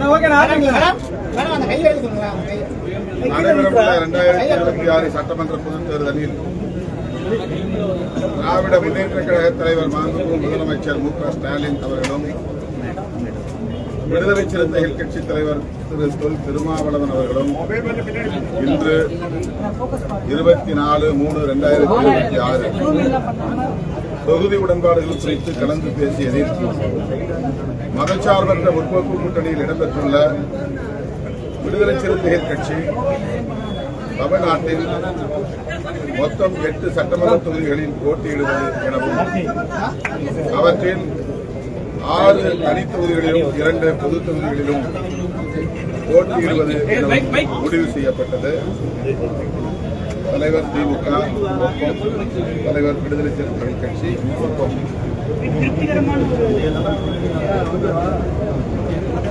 நடைபெறவுள்ள 2026 சட்டமன்ற பொதுத் தேர்தலில் திராவிட முன்னேற்ற கழக தலைவர் மாண்புமிகு முதலமைச்சர் மு.க.ஸ்டாலின் அவர்களும் விடுதலை சிறுத்தைகள் கட்சித் தலைவர் திரு தொல் திருமாவளவன் அவர்களும் இன்று 24/3/2026 தொகுதி உடன்பாடுகள் குறித்து கலந்து பேசியதில் மதச்சார்பற்ற முற்போக்கு கூட்டணியில் இடம்பெற்றுள்ள விடுதலை சிறுத்தைகள் கட்சி தமிழ்நாட்டில் மொத்தம் 8 சட்டமன்ற தொகுதிகளில் போட்டியிடுவது எனவும் அவற்றில் 6 தனி தொகுதிகளிலும் 2 பொது தொகுதிகளிலும் போட்டியிடுவது எனவும் முடிவு செய்யப்பட்டது. தலைவர் திமுக ஒப்பம், தலைவர் விடுதலை சிறுத்தைகள் கட்சி ஒப்பம்.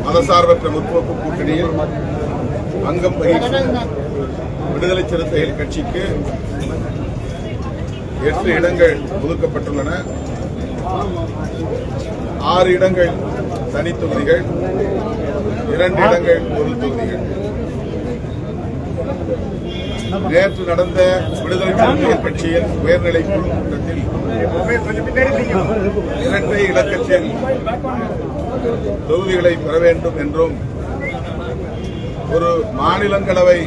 மதசார்பற்ற முற்போக்கு கூட்டணியில் அங்கம் வகிக்கும் விடுதலை சிறுத்தைகள் கட்சிக்கு 8 இடங்கள் ஒதுக்கப்பட்டுள்ளன. 6 இடங்கள் தனி தொகுதிகள், 2 இடங்கள் பொது தொகுதிகள். நேற்று நடந்த விடுதலை சிறுத்தைகள் கட்சியின் உயர்நிலை குழு கூட்டத்தில் இரட்டை இலக்கத்தில் தொகுதிகளை பெற வேண்டும் என்றும் ஒரு மாநிலங்களவை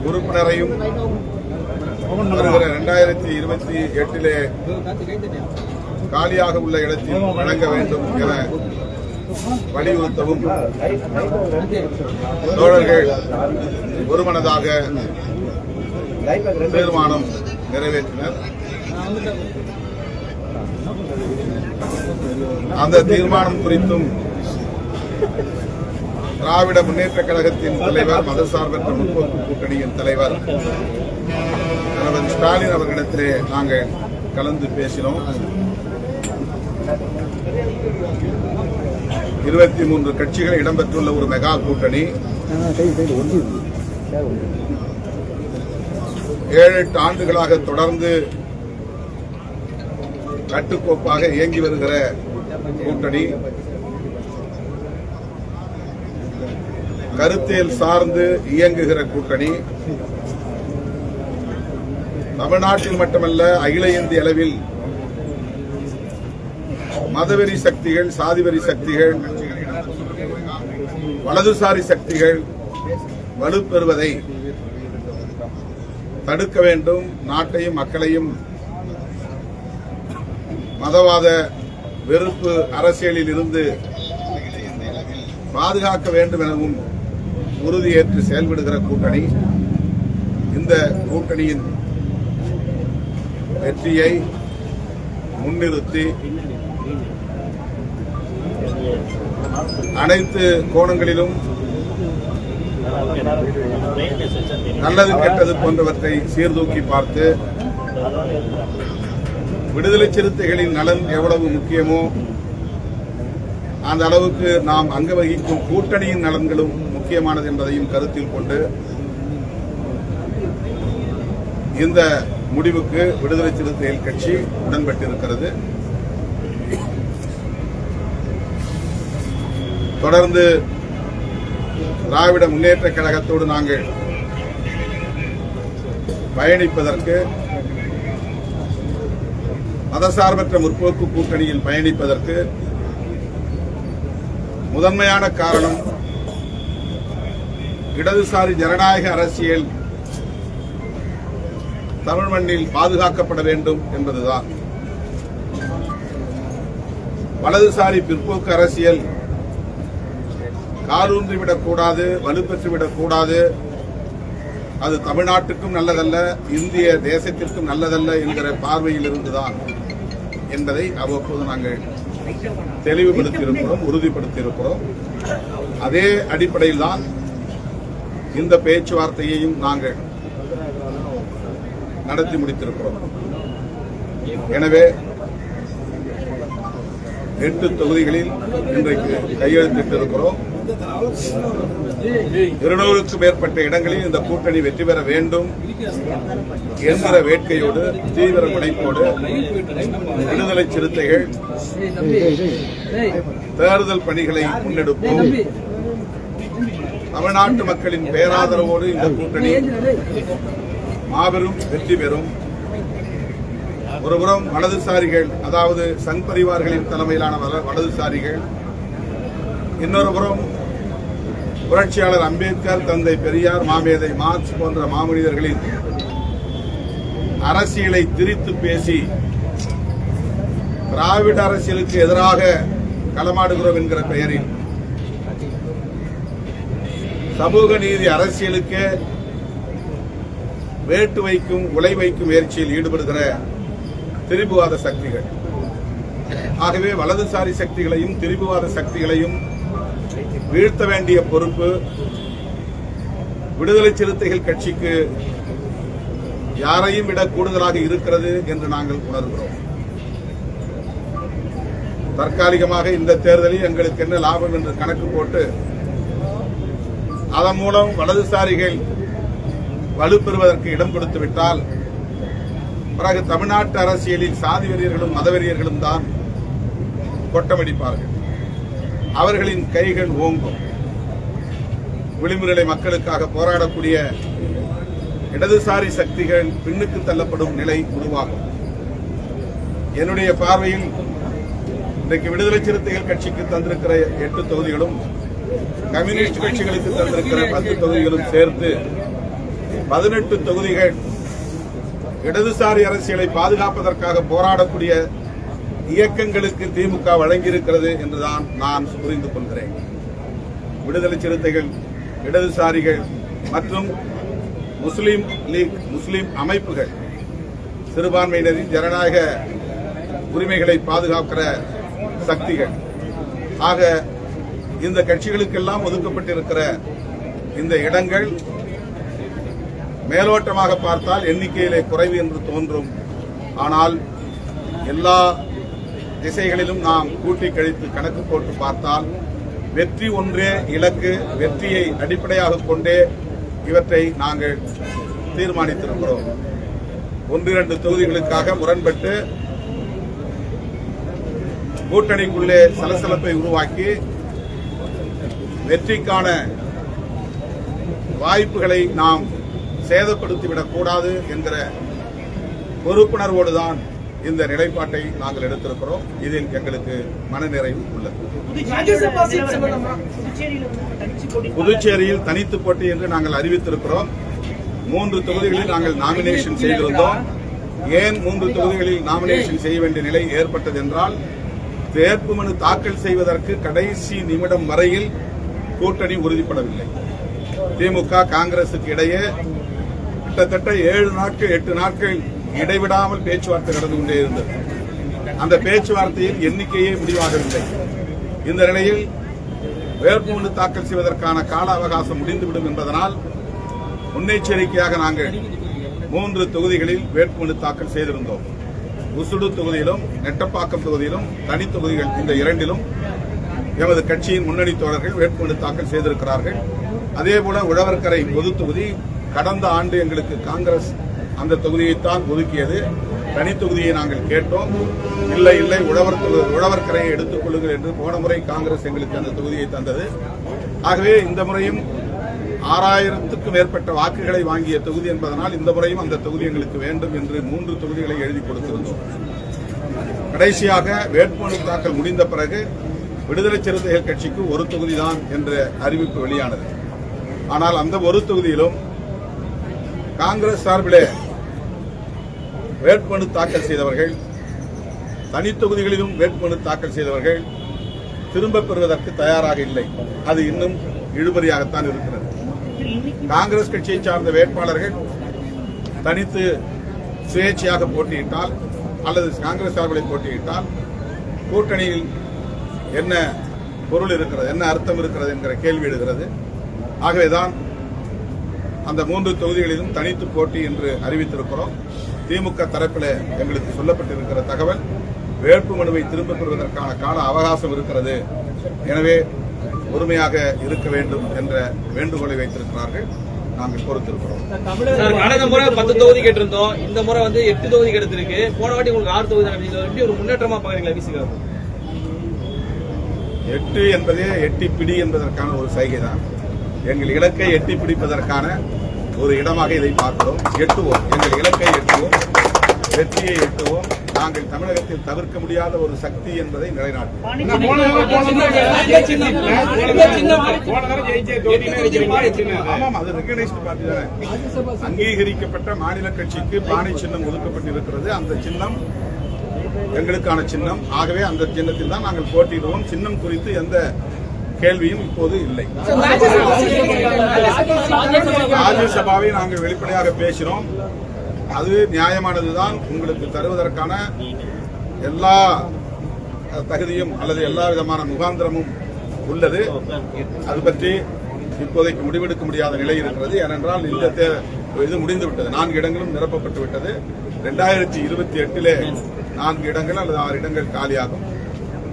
உறுப்பினரையும் வருகிற 2028 காலியாக உள்ள இடத்தில் வழங்க வேண்டும் என வலியுறுத்தவும் தோழர்கள் ஒருமனதாக தீர்மானம் நிறைவேற்றினர். அந்த தீர்மானம் குறித்தும் திராவிட முன்னேற்ற கழகத்தின் தலைவர், மதசார்பற்ற முற்போக்கு கூட்டணியின் தலைவர் திரு ஸ்டாலின் அவர்களிடத்திலே நாங்கள் கலந்து பேசினோம். 23 கட்சிகள் இடம்பெற்றுள்ள ஒரு மெகா கூட்டணி 7-8 ஆண்டுகளாக தொடர்ந்து கட்டுக்கோப்பாக இயங்கி வருகிற கூட்டணி, கருத்தியல் சார்ந்து இயங்குகிற கூட்டணி, தமிழ்நாட்டில் மட்டுமல்ல அகில இந்திய அளவில் மதவெறி சக்திகள், சாதிவெறி சக்திகள், வலதுசாரி சக்திகள் வலுப்பெறுவதை தடுக்க வேண்டும். நாட்டையும் மக்களையும் மதவாத வெறுப்பு அரசியலில் இருந்து பாதுகாக்க வேண்டும் எனவும் உறுதியேற்று செயல்படுகிற கூட்டணி. இந்த கூட்டணியின் வெற்றியை முன்னிறுத்தி அனைத்து கோணங்களிலும் நல்லது கெட்டது போன்றவற்றை சீர்தூக்கி பார்த்து விடுதலை சிறுத்தைகளின் நலன் எவ்வளவு முக்கியமோ அந்த அளவுக்கு நாம் அங்க வகிக்கும் கூட்டணியின் நலன்களும் முக்கியமானது என்பதையும் கருத்தில் கொண்டு இந்த முடிவுக்கு விடுதலை சிறுத்தைகள் கட்சி உடன்பட்டிருக்கிறது. தொடர்ந்து திராவிட முன்னேற்ற கழகத்தோடு நாங்கள் பயணிப்பதற்கு, மதசார்பற்ற முற்போக்கு கூட்டணியில் பயணிப்பதற்கு முதன்மையான காரணம் இடதுசாரி ஜனநாயக அரசியல் தமிழ் மண்ணில் பாதுகாக்கப்பட வேண்டும் என்பதுதான். வலதுசாரி பிற்போக்கு அரசியல் காலூன்றிவிடக்கூடாது, வலுப்பெற்றுவிடக்கூடாது. அது தமிழ்நாட்டுக்கும் நல்லதல்ல, இந்திய தேசத்திற்கும் நல்லதல்ல என்கிற பார்வையில் இருந்துதான் என்பதை அவ்வப்போது நாங்கள் தெளிவுபடுத்தியிருக்கிறோம், உறுதிப்படுத்தியிருக்கிறோம். அதே அடிப்படையில் தான் இந்த பேச்சுவார்த்தையையும் நாங்கள் நடத்தி முடித்திருக்கிறோம். எனவே 8 தொகுதிகளில் இன்றைக்கு கையெழுத்திட்டிருக்கிறோம். 200க்கும் மேற்பட்ட இடங்களில் இந்த கூட்டணி வெற்றி பெற வேண்டும் என்கிற வேட்கையோடு தீவிர முனைப்போடு விடுதலை சிறுத்தைகள் தேர்தல் பணிகளை முன்னெடுப்போம். தமிழ்நாட்டு மக்களின் பேராதரவோடு இந்த கூட்டணி மாபெரும் வெற்றி பெறும். ஒருபுறம் வலதுசாரிகள், அதாவது சங் பரிவார்களின் தலைமையிலான வலதுசாரிகள், இன்னொரு புறம் புரட்சியாளர் அம்பேத்கர், தந்தை பெரியார், மாமேதை மார்க்ஸ் போன்ற மாமனிதர்களின் அரசியலை திரித்து பேசி திராவிட அரசியலுக்கு எதிராக களமாடுகிறோம் என்கிற பெயரில் சமூக நீதி அரசியலுக்கு வேட்டு வைக்கும், உலை வைக்கும் முயற்சியில் ஈடுபடுகிற திரிபுவாத சக்திகள். ஆகவே வலதுசாரி சக்திகளையும் திரிபுவாத சக்திகளையும் வீழ்த்த வேண்டிய பொறுப்பு விடுதலை சிறுத்தைகள் கட்சிக்கு யாரையும் விட கூடுதலாக இருக்கிறது என்று நாங்கள் உணர்கிறோம். தற்காலிகமாக இந்த தேர்தலில் எங்களுக்கு என்ன லாபம் என்று கணக்கு போட்டு அதன் மூலம் வலதுசாரிகள் வலுப்பெறுவதற்கு இடம் கொடுத்து விட்டால் பிறகு தமிழ்நாட்டு அரசியலில் சாதி வெறியர்களும் மதவெறியர்களும் தான் கொட்டமடிப்பார்கள். அவர்களின் கைகள் ஓங்கும். விளிம்புநிலை மக்களுக்காக போராடக்கூடிய இடதுசாரி சக்திகள் பின்னுக்கு தள்ளப்படும் நிலை உருவாகும். என்னுடைய பார்வையில் இன்றைக்கு விடுதலை சிறுத்தைகள் கட்சிக்கு தந்திருக்கிற 8 தொகுதிகளும் கம்யூனிஸ்ட் கட்சிகளுக்கு தந்திருக்கிற 10 தொகுதிகளும் சேர்த்து 18 தொகுதிகள் இடதுசாரி அரசியலை பாதுகாப்பதற்காக போராடக்கூடிய இயக்கங்களுக்கு திமுக வழங்கியிருக்கிறது என்றுதான் நான் புரிந்து கொள்கிறேன். விடுதலை சிறுத்தைகள், இடதுசாரிகள் மற்றும் முஸ்லீம் லீக், முஸ்லீம் அமைப்புகள் சிறுபான்மையினரின் ஜனநாயக உரிமைகளை பாதுகாக்கிற சக்திகள். ஆக இந்த கட்சிகளுக்கெல்லாம் ஒதுக்கப்பட்டிருக்கிற இந்த இடங்கள் மேலோட்டமாக பார்த்தால் எண்ணிக்கையிலே குறைவு என்று தோன்றும். ஆனால் எல்லா திசைகளிலும் நாம் கூட்டி கழித்து கணக்கு போட்டு பார்த்தால் வெற்றி ஒன்றே இலக்கு. வெற்றியை அடிப்படையாக கொண்டே இவற்றை நாங்கள் தீர்மானித்திருக்கிறோம். 1-2 தொகுதிகளுக்காக முரண்பட்டு கூட்டணிக்குள்ளே சலசலப்பை உருவாக்கி வெற்றிக்கான வாய்ப்புகளை நாம் சேதப்படுத்திவிடக் கூடாது என்கிற பொறுப்புணர்வோடுதான் இந்த நிலைப்பாட்டை நாங்கள் எடுத்திருக்கிறோம். இதில் எங்களுக்கு மனநிறைவு உள்ளது. புதுச்சேரியில் தனித்து போட்டி என்று நாங்கள் அறிவித்திருக்கிறோம். 3 தொகுதிகளில் நாங்கள் நாமினேஷன் செய்திருந்தோம். ஏன் 3 தொகுதிகளில் நாமினேஷன் செய்ய வேண்டிய நிலை ஏற்பட்டது என்றால், வேட்புமனு தாக்கல் செய்வதற்கு கடைசி நிமிடம் வரையில் கூட்டணி உறுதிப்படவில்லை. திமுக காங்கிரசுக்கு இடையே கிட்டத்தட்ட 7 நாட்கள் 8 நாட்கள் இடைவிடாமல் பேச்சுவார்த்தை நடந்து கொண்டே இருந்தது. அந்த பேச்சுவார்த்தையில் எண்ணிக்கையே முடிவாகவில்லை. இந்த நிலையில் வேட்புமனு தாக்கல் செய்வதற்கான கால அவகாசம் முடிந்துவிடும் என்பதனால் முன்னெச்சரிக்கையாக நாங்கள் 3 தொகுதிகளில் வேட்புமனு தாக்கல் செய்திருந்தோம். உசுடு தொகுதியிலும் நெட்டப்பாக்கம் தொகுதியிலும் தனி தொகுதிகள், இந்த 2லும் எமது கட்சியின் முன்னணி தோழர்கள் வேட்புமனு தாக்கல் செய்திருக்கிறார்கள். அதேபோல உழவர்கரை பொது தொகுதி கடந்த ஆண்டு எங்களுக்கு காங்கிரஸ் அந்த தொகுதியைத்தான் ஒதுக்கியது. தனி தொகுதியை நாங்கள் கேட்டோம். இல்லை உழவர்கரையை எடுத்துக் கொள்ளுங்கள் என்று போன முறை காங்கிரஸ் எங்களுக்கு அந்த தொகுதியை தந்தது. ஆகவே இந்த முறையும் 6000க்கும் மேற்பட்ட வாக்குகளை வாங்கிய தொகுதி என்பதனால் இந்த முறையும் அந்த தொகுதி எங்களுக்கு வேண்டும் என்று 3 தொகுதிகளை எழுதி கொடுத்திருந்தோம். கடைசியாக வேட்புமனு தாக்கல் முடிந்த பிறகு விடுதலை சிறுத்தைகள் கட்சிக்கு 1 தொகுதிதான் என்ற அறிவிப்பு வெளியானது. ஆனால் அந்த 1 தொகுதியிலும் காங்கிரஸ் சார்பிலே வேட்புமனு தாக்கல் செய்தவர்கள், தனி தொகுதிகளிலும் வேட்புமனு தாக்கல் செய்தவர்கள் திரும்பப் பெறுவதற்கு தயாராக இல்லை. அது இன்னும் இழுபறியாகத்தான் இருக்கிறது. காங்கிரஸ் கட்சியை சார்ந்த வேட்பாளர்கள் தனித்து சுயேட்சையாக போட்டியிட்டால் அல்லது காங்கிரஸ் சார்பில் போட்டியிட்டால் கூட்டணியில் என்ன பொருள் இருக்கிறது, என்ன அர்த்தம் இருக்கிறது என்கிற கேள்வி எழுகிறது. ஆகவேதான் அந்த 3 தொகுதிகளிலும் தனித்து போட்டி என்று அறிவித்திருக்கிறோம். திமுக தரப்பில் எங்களுக்கு சொல்லப்பட்டிருக்கிற தகவல், வேட்புமனுவை திரும்பப் பெறுவதற்கான கால அவகாசம் இருக்கிறது. எனவே பொறுமையாக இருக்க வேண்டும் என்ற வேண்டுகோளை வைத்திருக்கிறார்கள். நாங்கள் பொறுத்திருக்கிறோம். கடந்த முறை 10 தொகுதி கேட்டிருந்தோம், இந்த முறை 8 தொகுதி கிடைத்திருக்கு. போன வாட்டி உங்களுக்கு 6 தொகுதி தான். எப்படி ஒரு முன்னேற்றமா பாக்குறீங்களா விசிகா? 8 என்பதே எட்டி பிடி என்பதற்கான ஒரு சைகை தான். எங்கள் இலக்கை எட்டி பிடிப்பதற்கான ஒரு இடமாக இதை பார்க்கிறோம். எட்டுவோம், எங்கள் இலக்கை எட்டுவோம், வெற்றியை எட்டுவோம். நாங்கள் தமிழகத்தில் தவிர்க்க முடியாத ஒரு சக்தி என்பதை நிலைநாட்டுவோம். ஆமாம், அது ரெகனைஸ்டு பார்ட்டி தானே. அங்கீகரிக்கப்பட்ட மாநில கட்சிக்கு பானை சின்னம் ஒதுக்கப்பட்டிருக்கிறது. அந்த சின்னம் எங்களுக்கான சின்னம். ஆகவே அந்த சின்னத்தில் தான் நாங்கள் போட்டியிடுவோம். சின்னம் குறித்து எந்த கேள்வியும் இப்போது இல்லை. ராஜ்யசபாவை நாங்கள் வெளிப்படையாக பேசினோம். அது நியாயமானதுதான். உங்களுக்கு தருவதற்கான எல்லா தகுதியும் அல்லது எல்லா விதமான முகாந்திரமும் உள்ளது. அது பற்றி இப்போதைக்கு முடிவெடுக்க முடியாத நிலை இருக்கிறது. ஏனென்றால் இந்த இது முடிந்துவிட்டது. 4 இடங்களும் நிரப்பப்பட்டு விட்டது. 2028 4 இடங்கள் அல்லது 6 இடங்கள் காலியாகும்,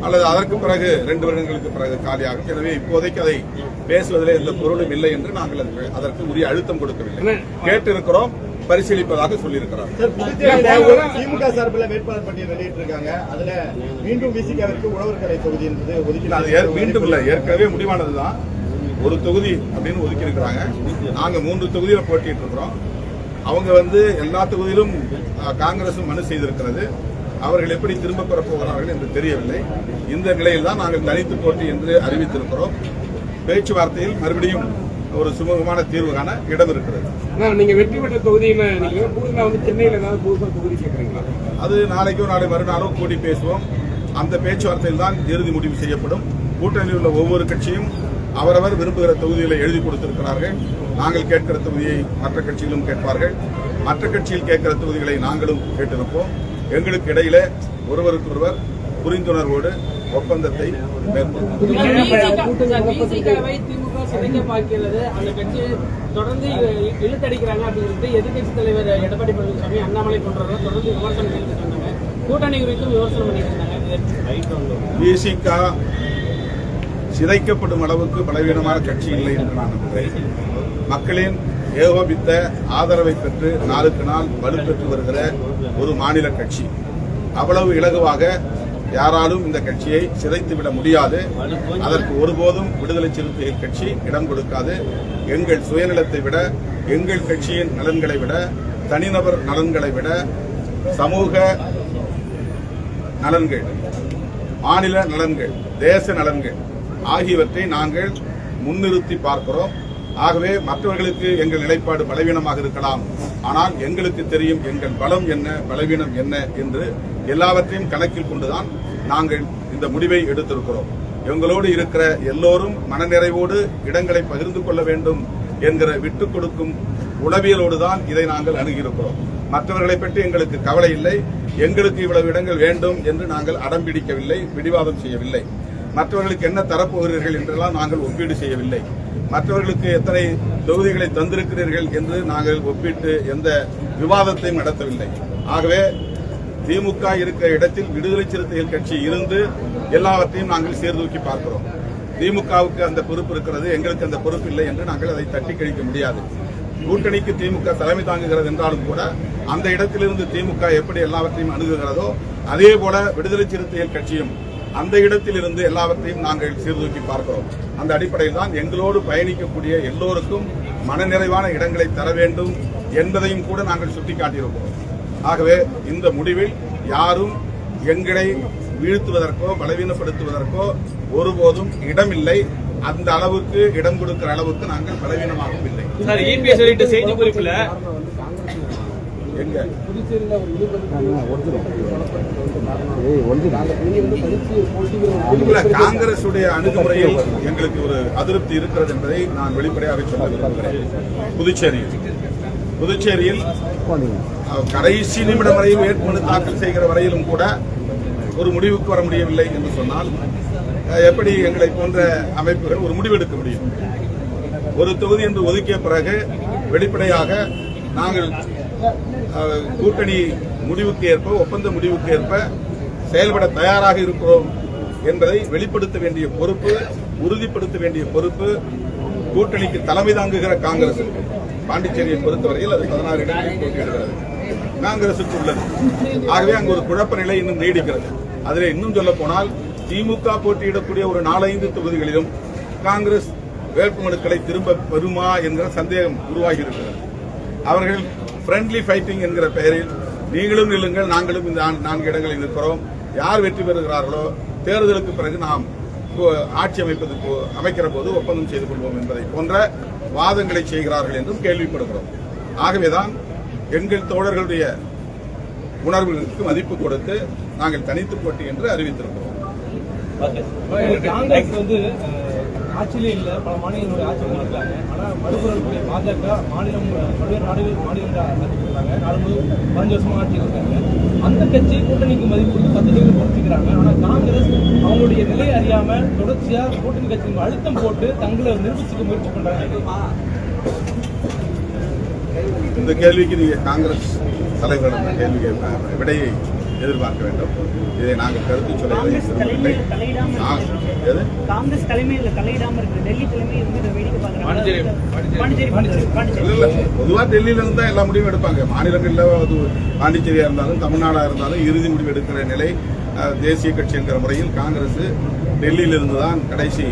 அல்லது அதற்கு பிறகு 2 வருடங்களுக்கு பிறகு காலியாகும். எனவே இப்போதைக்கு அதை பேசுவதிலே எந்த பொருளும் இல்லை என்று நாங்கள் அதற்கு உரிய அழுத்தம் கொடுக்கவில்லை. கேட்டிருக்கிறோம், பரிசீலிப்பதாக சொல்லியிருக்கிறார். திமுக சார்பில் வேட்பாளர் பட்டியல் வெளியிட்டிருக்காங்க. அதுல மீண்டும் விசிகாவிற்கு உழவர்கரை தொகுதி என்பது ஒதுக்கி மீண்டும் இல்ல, ஏற்கனவே முடிவானதுதான். ஒரு தொகுதி அப்படின்னு ஒதுக்கி இருக்கிறாங்க. நாங்க 3 தொகுதியில போட்டிட்டு இருக்கிறோம். அவங்க எல்லா தொகுதியிலும் காங்கிரசும் மனு செய்திருக்கிறது. அவர்கள் எப்படி திரும்ப பெறப் போகிறார்கள் என்று தெரியவில்லை. இந்த நிலையில் தான் நாங்கள் தனித்து போட்டி என்று அறிவித்திருக்கிறோம். பேச்சுவார்த்தையில் மறுபடியும் ஒரு சுமூகமான தீர்வு காண இடம் இருக்கிறது. நீங்க வெற்றி பெற்ற தொகுதியில சென்னையில ஏதாவது புதுசா தொகுதி கேட்கறீங்களா? அது நாளைக்கோ நாளை மறுநாளோ கூடி பேசுவோம். அந்த பேச்சுவார்த்தையில் தான் இறுதி முடிவு செய்யப்படும். கூட்டணியில் உள்ள ஒவ்வொரு கட்சியும் அவரவர் விரும்புகிற தொகுதிகளை எழுதி கொடுத்திருக்கிறார்கள். நாங்கள் கேட்கிற தொகுதியை மற்ற கட்சிகளும் கேட்பார்கள். மற்ற கட்சியில் கேட்கிற தொகுதிகளை நாங்களும் கேட்டிருப்போம். எங்களுக்கு இடையிலே ஒருவருக்கொருவர் புரிந்துணர்வோடு ஒப்பந்தத்தை மேற்கொள்வோம். தொடர்ந்து இழுத்தடிக்கிறாங்க அப்படின்னு எதிர்கட்சி தலைவர் எடப்பாடி பழனிசாமி, அண்ணாமலை போன்றவர்கள் தொடர்ந்து விமர்சனம் பண்ணிட்டு இருந்தாங்க. கூட்டணி குறித்தும் விமர்சனம் பண்ணிட்டு இருந்தாங்க. விசிக சிதைக்கப்படும் அளவுக்கு பலவீனமான கட்சி இல்லை என்று நான் நம்புகிறேன். மக்களின் ஏகோபித்த ஆதரவை பெற்று நாளுக்கு நாள் வலுப்பெற்று வருகிற ஒரு மாநில கட்சி. அவ்வளவு இலகுவாக யாராலும் இந்த கட்சியை சிதைத்துவிட முடியாது. அதற்கு ஒருபோதும் விடுதலை சிறுத்தைகள் கட்சி இடம் கொடுக்காது. எங்கள் சுயநலத்தை விட, எங்கள் கட்சியின் நலன்களை விட, தனிநபர் நலன்களை விட, சமூக நலன்கள், மாநில நலன்கள், தேச நலன்கள் ஆகியவற்றை நாங்கள் முன்னிறுத்தி பார்க்கிறோம். ஆகவே மற்றவர்களுக்கு எங்கள் நிலைப்பாடு பலவீனமாக இருக்கலாம். ஆனால் எங்களுக்கு தெரியும் எங்கள் பலம் என்ன, பலவீனம் என்ன என்று எல்லாவற்றையும் கணக்கில் கொண்டுதான் நாங்கள் இந்த முடிவை எடுத்திருக்கிறோம். எங்களோடு இருக்கிற எல்லோரும் மனநிறைவோடு இடங்களை பகிர்ந்து கொள்ள வேண்டும் என்கிற விட்டுக் கொடுக்கும் உளவியலோடு தான் இதை நாங்கள் அணுகியிருக்கிறோம். மற்றவர்களை பற்றி எங்களுக்கு கவலை இல்லை. எங்களுக்கு இவ்வளவு இடங்கள் வேண்டும் என்று நாங்கள் அடம்பிடிக்கவில்லை, பிடிவாதம் செய்யவில்லை. மற்றவர்களுக்கு என்ன தரப்போகிறீர்கள் என்றெல்லாம் நாங்கள் ஒப்பீடு செய்யவில்லை. மற்றவர்களுக்கு எத்தனை தொகுதிகளை தந்திருக்கிறீர்கள் என்று நாங்கள் ஒப்பிட்டு எந்த விவாதத்தையும் நடத்தவில்லை. ஆகவே திமுக இருக்கிற இடத்தில் விடுதலை சிறுத்தைகள் கட்சி இருந்து எல்லாவற்றையும் நாங்கள் சீர்தூக்கி பார்க்கிறோம். திமுகவுக்கு அந்த பொறுப்பு இருக்கிறது, எங்களுக்கு அந்த பொறுப்பு இல்லை என்று நாங்கள் அதை தட்டி கழிக்க முடியாது. கூட்டணிக்கு திமுக தலைமை தாங்குகிறது என்றாலும் கூட அந்த இடத்திலிருந்து திமுக எப்படி எல்லாவற்றையும் அணுகுகிறதோ அதே போல விடுதலை சிறுத்தைகள் கட்சியும் அந்த இடத்தில் இருந்து எல்லாவற்றையும் நாங்கள் சீர்தூக்கி பார்க்கிறோம். அந்த அடிப்படையில் தான் எங்களோடு பயணிக்கக்கூடிய எல்லோருக்கும் மனநிறைவான இடங்களை தர வேண்டும் என்பதையும் கூட நாங்கள் சுட்டிக்காட்டியிருக்கிறோம். ஆகவே இந்த முடிவில் யாரும் எங்களை வீழ்த்துவதற்கோ பலவீனப்படுத்துவதற்கோ ஒருபோதும் இடமில்லை. அந்த அளவுக்கு இடம் கொடுக்கிற அளவுக்கு நாங்கள் பலவீனமாகவும் இல்லை. செய்தி குறிப்பில் காங்கிரஸ் உடைய அணுகுமுறையில் எங்களுக்கு ஒரு அதிருப்தி இருக்கிறது என்பதை நான் வெளிப்படையாக சொல்ல விரும்புகிறேன். புதுச்சேரியில் கடைசி நிமிடம் வரையில் வேட்புமனு தாக்கல் செய்கிற வரையிலும் கூட ஒரு முடிவுக்கு வர முடியவில்லை என்று சொன்னால் எப்படி எங்களை போன்ற அமைப்புகள் ஒரு முடிவெடுக்க முடியும்? ஒரு தொகுதி என்று ஒதுக்கிய பிறகு வெளிப்படையாக நாங்கள் கூட்டணி முடிவுக்கு ஏற்ப, ஒப்பந்த முடிவுக்கு ஏற்ப செயல்பட தயாராக இருக்கிறோம் என்பதை வெளிப்படுத்த வேண்டிய பொறுப்பு உறுதிப்படுத்த வேண்டிய பொறுப்பு கூட்டணிக்கு தலைமை தாங்குகிற காங்கிரஸ். பாண்டிச்சேரியை பொறுத்தவரையில் அது 16 இடங்களில் போட்டியிடுகிறது, காங்கிரசுக்கு உள்ளது. ஆகவே அங்கு ஒரு குழப்ப நிலை இன்னும் நீடிக்கிறது. அதில் இன்னும் சொல்ல போனால் திமுக போட்டியிடக்கூடிய ஒரு 4-5 தொகுதிகளிலும் காங்கிரஸ் வேட்புமனுக்களை திரும்ப பெறுமா என்கிற சந்தேகம் உருவாகி இருக்கிறது. அவர்கள் ஃப்ரெண்ட்லி ஃபைட்டிங் என்கிற பெயரில் நீங்களும் நில்லுங்கள், நாங்களும் இந்த 4 இடங்களில் இருக்கிறோம், யார் வெற்றி பெறுகிறார்களோ தேர்தலுக்கு பிறகு நாம் ஆட்சி அமைக்கிற போது ஒப்பந்தம் செய்து கொள்வோம் என்பதை போன்ற வாதங்களை செய்கிறார்கள் என்றும் கேள்விப்படுகிறோம். ஆகவேதான் எங்கள் தோழர்களுடைய உணர்வுகளுக்கு மதிப்பு கொடுத்து நாங்கள் தனித்து போட்டி என்று அறிவித்திருக்கிறோம். காங்கிரஸ் வந்து ஆட்சியிலே இல்ல, பல மாநிலங்களுடைய ஆட்சியில் இருக்காங்க. ஆனா மறுபுறம் பாஜக மாநிலம் பல்வேறு நாடுகள் மாநிலங்கள் ஆட்சியில் இருக்காங்க. நாடு முழுவதும் 15 வருஷமா ஆட்சியில் இருக்காங்க. அந்த கட்சி கூட்டணிக்கு மதிப்பு கொடுத்து 10 தொகுதிகள் குறைச்சிக்கிறாங்க. ஆனா காங்கிரஸ் அவங்களுடைய நிலையை அறியாம தொடர்ச்சியா கூட்டணி கட்சிக்கு அழுத்தம் போட்டு தங்களை நிரூபிச்சுக்க முயற்சி பண்றாங்க. இந்த கேள்விக்கு நீங்க காங்கிரஸ் தலைவர்கள் கேள்வியை விடையை எதிர்பார்க்க வேண்டும். இதை நாங்கள் கருத்து சொல்ல காங்கிரஸ் தலைமையில் தலையிடாம இருக்கு. டெல்லி தலைமையில் இருந்து இதை வேடிக்கை பொதுவாக டெல்லியில இருந்து தான் எல்லா முடிவும் எடுப்பாங்க. மாநிலங்களில் அது பாண்டிச்சேரியா இருந்தாலும் தமிழ்நாடா இருந்தாலும் இறுதி முடிவு எடுக்கிற நிலை தேசிய கட்சி என்கிற முறையில் காங்கிரஸ் டெல்லியில இருந்து தான் கடைசி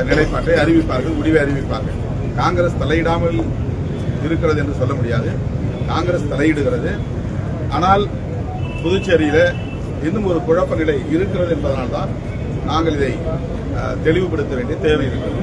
நிலைப்பாட்டை அறிவிப்பார்கள், முடிவை அறிவிப்பார்கள். காங்கிரஸ் தலையிடாமல் இருக்கிறது என்று சொல்ல முடியாது. காங்கிரஸ் தலையிடுகிறது. ஆனால் புதுச்சேரியில இன்னும் ஒரு குழப்ப நிலை இருக்கிறது என்பதனால்தான் நாங்கள் இதை தெளிவுபடுத்த வேண்டிய தேவை இருக்கிறது.